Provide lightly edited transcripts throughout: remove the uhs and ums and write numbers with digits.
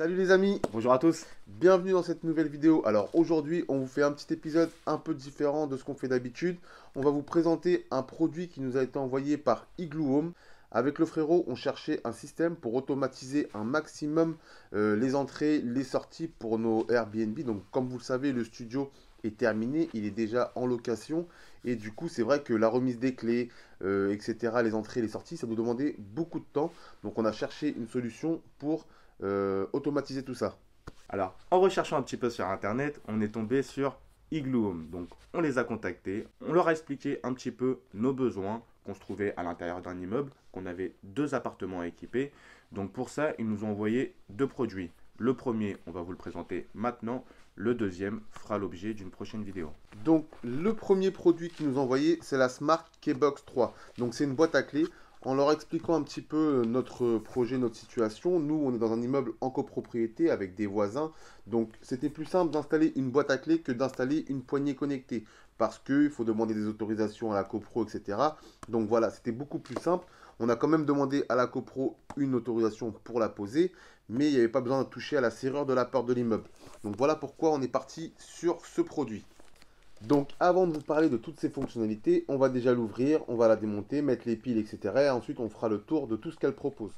Salut les amis, Bonjour à tous. bienvenue dans cette nouvelle vidéo. Alors aujourd'hui, on vous fait un petit épisode un peu différent de ce qu'on fait d'habitude. On va vous présenter un produit qui nous a été envoyé par Igloo Home. Avec le frérot, on cherchait un système pour automatiser un maximum les entrées, les sorties pour nos Airbnb. Donc comme vous le savez, le studio est terminé, il est déjà en location. Et du coup, c'est vrai que la remise des clés, etc., les entrées, les sorties, ça nous demandait beaucoup de temps. Donc on a cherché une solution pour automatiser tout ça. Alors, en recherchant un petit peu sur Internet, on est tombé sur Igloo Home. Donc, on les a contactés, on leur a expliqué un petit peu nos besoins, qu'on se trouvait à l'intérieur d'un immeuble, qu'on avait 2 appartements à équiper. Donc, pour ça, ils nous ont envoyé 2 produits. Le premier, on va vous le présenter maintenant. Le deuxième fera l'objet d'une prochaine vidéo. Donc le premier produit qu'ils nous ont envoyé, c'est la Smart Keybox 3. Donc c'est une boîte à clés. En leur expliquant un petit peu notre projet, notre situation, nous on est dans un immeuble en copropriété avec des voisins. Donc c'était plus simple d'installer une boîte à clés que d'installer une poignée connectée. Parce qu'il faut demander des autorisations à la copro, etc. Donc voilà, c'était beaucoup plus simple. On a quand même demandé à la copro une autorisation pour la poser, mais il n'y avait pas besoin de toucher à la serrure de la porte de l'immeuble. Donc voilà pourquoi on est parti sur ce produit. Donc avant de vous parler de toutes ces fonctionnalités, on va déjà l'ouvrir, on va la démonter, mettre les piles, etc. Et ensuite on fera le tour de tout ce qu'elle propose.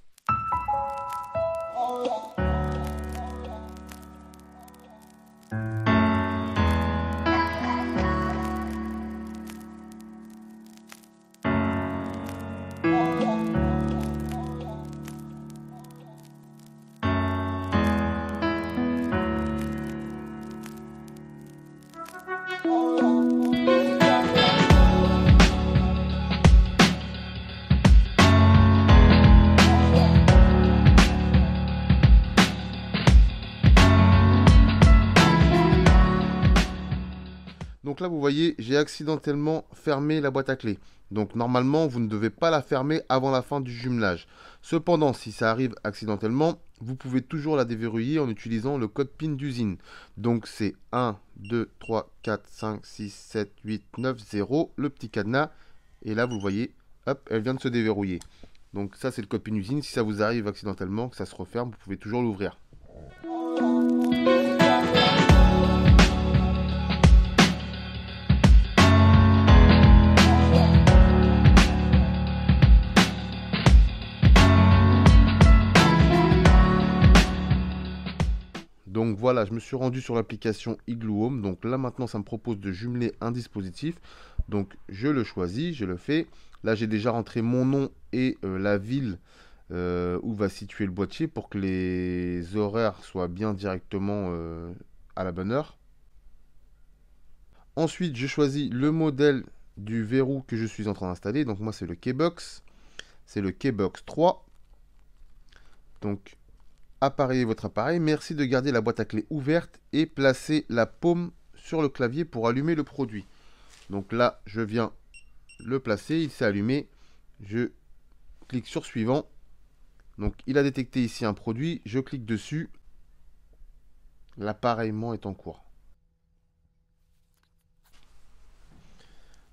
Donc là, vous voyez, j'ai accidentellement fermé la boîte à clés. Donc normalement, vous ne devez pas la fermer avant la fin du jumelage. Cependant, si ça arrive accidentellement, vous pouvez toujours la déverrouiller en utilisant le code PIN d'usine. Donc c'est 1, 2, 3, 4, 5, 6, 7, 8, 9, 0, le petit cadenas. Et là, vous voyez, hop, elle vient de se déverrouiller. Donc ça, c'est le code PIN d'usine. Si ça vous arrive accidentellement, que ça se referme, vous pouvez toujours l'ouvrir. Donc voilà, je me suis rendu sur l'application Igloo Home. Donc là maintenant, ça me propose de jumeler un dispositif. Donc je le choisis, je le fais. Là, j'ai déjà rentré mon nom et la ville où va situer le boîtier pour que les horaires soient bien directement à la bonne heure. Ensuite, je choisis le modèle du verrou que je suis en train d'installer. Donc moi, c'est le Keybox. C'est le Keybox 3. Donc appareillez votre appareil. Merci de garder la boîte à clés ouverte et placez la paume sur le clavier pour allumer le produit. Donc là, je viens le placer, il s'est allumé. Je clique sur suivant. Donc il a détecté ici un produit, je clique dessus. L'appareillement est en cours.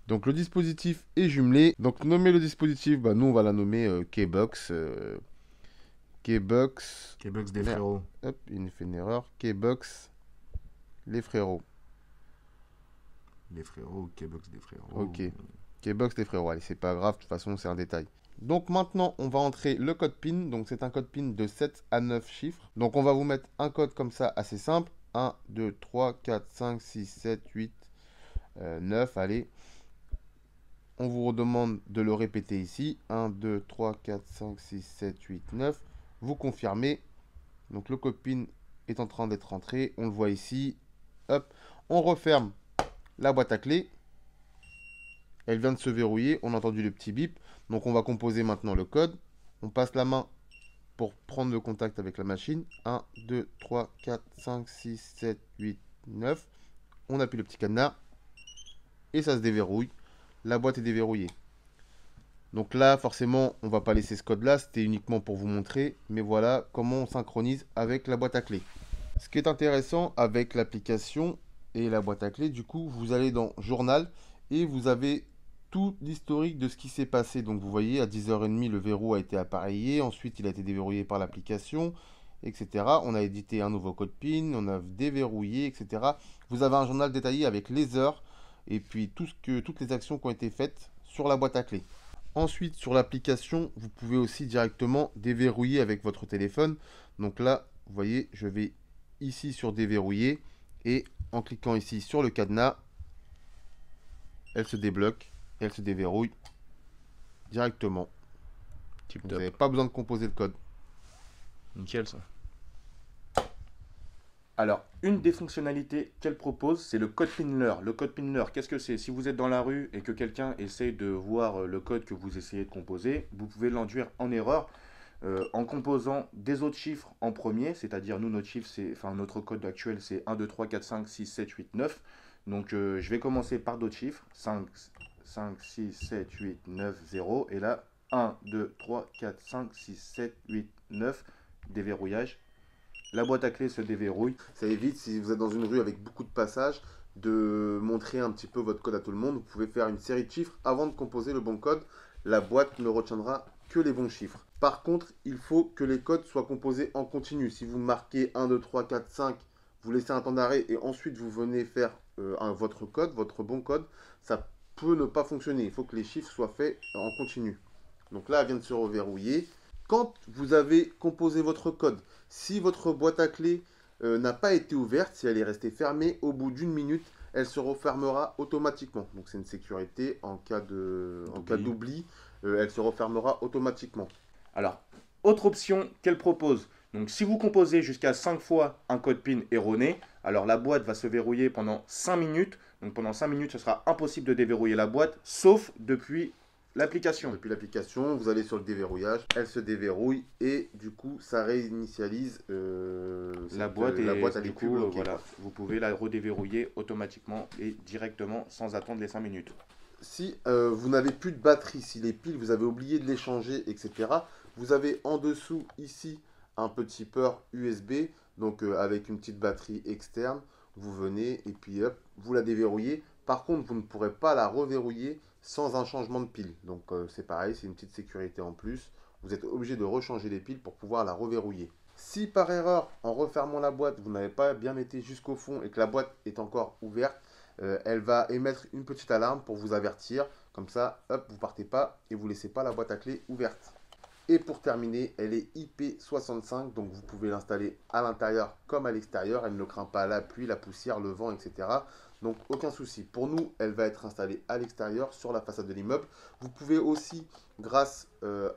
Donc le dispositif est jumelé. Donc nommer le dispositif, bah, nous on va la nommer Keybox. Keybox. Keybox des Merde. frérots. Hop, il nous fait une erreur. Keybox, les frérots. Les frérots, Keybox des frérots. Ok. Keybox, les frérots. Allez, c'est pas grave, de toute façon, c'est un détail. Donc maintenant, on va entrer le code PIN. Donc c'est un code PIN de 7 à 9 chiffres. Donc on va vous mettre un code comme ça, assez simple. 1, 2, 3, 4, 5, 6, 7, 8, 9. Allez. On vous redemande de le répéter ici. 1, 2, 3, 4, 5, 6, 7, 8, 9. Vous confirmez. Donc le code PIN est en train d'être entré. On le voit ici. Hop. On referme la boîte à clés. Elle vient de se verrouiller. On a entendu le petit bip. Donc on va composer maintenant le code. On passe la main pour prendre le contact avec la machine. 1, 2, 3, 4, 5, 6, 7, 8, 9. On appuie le petit cadenas. Et ça se déverrouille. La boîte est déverrouillée. Donc là, forcément, on ne va pas laisser ce code-là. C'était uniquement pour vous montrer. Mais voilà comment on synchronise avec la boîte à clés. Ce qui est intéressant avec l'application et la boîte à clés, du coup, vous allez dans Journal et vous avez tout l'historique de ce qui s'est passé. Donc vous voyez, à 10h30, le verrou a été appareillé. Ensuite, il a été déverrouillé par l'application. etc. On a édité un nouveau code PIN, on a déverrouillé, etc. Vous avez un journal détaillé avec les heures et puis toutes les actions qui ont été faites sur la boîte à clés. Ensuite, sur l'application, vous pouvez aussi directement déverrouiller avec votre téléphone. Donc là, vous voyez, je vais ici sur déverrouiller et en cliquant ici sur le cadenas, elle se débloque et elle se déverrouille directement. Vous n'avez pas besoin de composer le code. Nickel ça. Alors, une des fonctionnalités qu'elle propose, c'est le code Pinler. Le code Pinler, qu'est-ce que c'est? Si vous êtes dans la rue et que quelqu'un essaie de voir le code que vous essayez de composer, vous pouvez l'induire en erreur en composant des autres chiffres en premier, c'est-à-dire nous, notre chiffre, notre code actuel, c'est 1, 2, 3, 4, 5, 6, 7, 8, 9. Donc, je vais commencer par d'autres chiffres. 5, 6, 7, 8, 9, 0. Et là, 1, 2, 3, 4, 5, 6, 7, 8, 9. Déverrouillage. La boîte à clés se déverrouille. Ça évite, si vous êtes dans une rue avec beaucoup de passages, de montrer un petit peu votre code à tout le monde. Vous pouvez faire une série de chiffres avant de composer le bon code. La boîte ne retiendra que les bons chiffres. Par contre, il faut que les codes soient composés en continu. Si vous marquez 1, 2, 3, 4, 5, vous laissez un temps d'arrêt et ensuite vous venez faire votre code, votre bon code, ça peut ne pas fonctionner. Il faut que les chiffres soient faits en continu. Donc là, elle vient de se reverrouiller. Quand vous avez composé votre code, si votre boîte à clés n'a pas été ouverte, si elle est restée fermée, au bout d'une minute, elle se refermera automatiquement. Donc c'est une sécurité en cas d'oubli, elle se refermera automatiquement. Alors, autre option qu'elle propose. Donc, si vous composez jusqu'à 5 fois un code PIN erroné, alors la boîte va se verrouiller pendant 5 minutes. Donc, pendant 5 minutes, ce sera impossible de déverrouiller la boîte, sauf depuis l'application. Depuis l'application, vous allez sur le déverrouillage, elle se déverrouille et du coup, ça réinitialise la boîte. Et du coup, voilà, vous pouvez la redéverrouiller automatiquement et directement sans attendre les 5 minutes. Si vous n'avez plus de batterie, si les piles, vous avez oublié de les changer, etc., vous avez en dessous, ici, un petit port USB, donc avec une petite batterie externe. Vous venez et puis hop, vous la déverrouillez. Par contre, vous ne pourrez pas la reverrouiller sans un changement de pile. Donc c'est pareil, c'est une petite sécurité en plus. Vous êtes obligé de rechanger les piles pour pouvoir la reverrouiller. Si par erreur, en refermant la boîte, vous n'avez pas bien été jusqu'au fond et que la boîte est encore ouverte, elle va émettre une petite alarme pour vous avertir. Comme ça, hop, vous partez pas et vous laissez pas la boîte à clés ouverte. Et pour terminer, elle est IP65, donc vous pouvez l'installer à l'intérieur comme à l'extérieur. Elle ne craint pas la pluie, la poussière, le vent, etc. Donc aucun souci. Pour nous, elle va être installée à l'extérieur sur la façade de l'immeuble. Vous pouvez aussi, grâce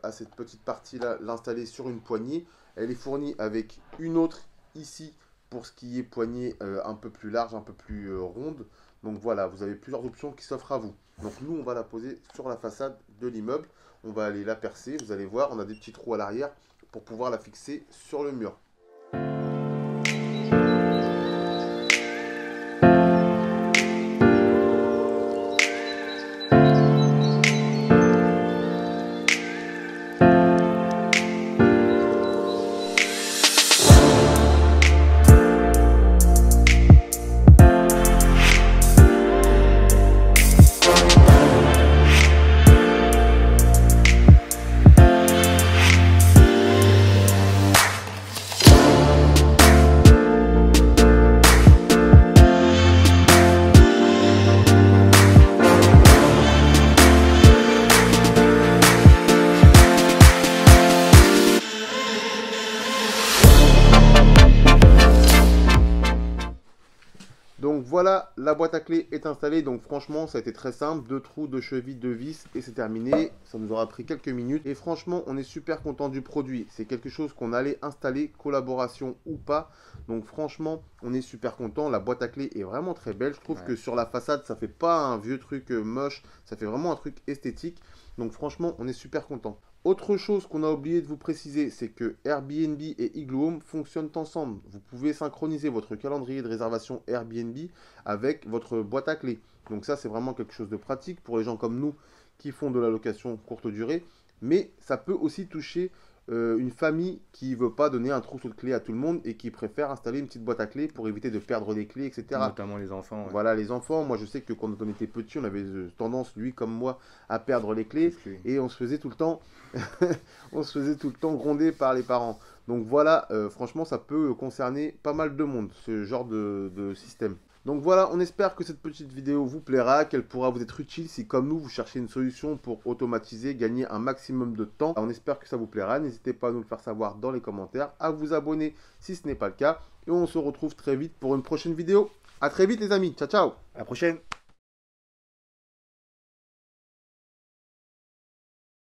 à cette petite partie-là, l'installer sur une poignée. Elle est fournie avec une autre ici pour ce qui est poignée un peu plus large, un peu plus ronde. Donc voilà, vous avez plusieurs options qui s'offrent à vous. Donc nous, on va la poser sur la façade de l'immeuble. On va aller la percer. Vous allez voir, on a des petits trous à l'arrière pour pouvoir la fixer sur le mur. Donc voilà, la boîte à clés est installée. Donc franchement, ça a été très simple. 2 trous, 2 chevilles, 2 vis et c'est terminé. Ça nous aura pris quelques minutes. Et franchement, on est super content du produit. C'est quelque chose qu'on allait installer, collaboration ou pas. Donc franchement, on est super content. La boîte à clés est vraiment très belle. Je trouve que sur la façade, ça fait pas un vieux truc moche. Ça fait vraiment un truc esthétique. Donc franchement, on est super content. Autre chose qu'on a oublié de vous préciser, c'est que Airbnb et Igloo Home fonctionnent ensemble. Vous pouvez synchroniser votre calendrier de réservation Airbnb avec votre boîte à clés. Donc ça, c'est vraiment quelque chose de pratique pour les gens comme nous qui font de la location courte durée. Mais ça peut aussi toucher une famille qui veut pas donner un trousseau de clés à tout le monde et qui préfère installer une petite boîte à clés pour éviter de perdre les clés, etc. Notamment les enfants. Ouais. Voilà, les enfants. Moi, je sais que quand on était petit, on avait tendance, lui comme moi, à perdre les clés et on se faisait tout le temps, on se faisait tout le temps gronder par les parents. Donc voilà, franchement, ça peut concerner pas mal de monde, ce genre de système. Donc voilà, on espère que cette petite vidéo vous plaira, qu'elle pourra vous être utile si comme nous, vous cherchez une solution pour automatiser, gagner un maximum de temps. On espère que ça vous plaira, n'hésitez pas à nous le faire savoir dans les commentaires, à vous abonner si ce n'est pas le cas. Et on se retrouve très vite pour une prochaine vidéo. A très vite les amis, ciao ciao. À la prochaine.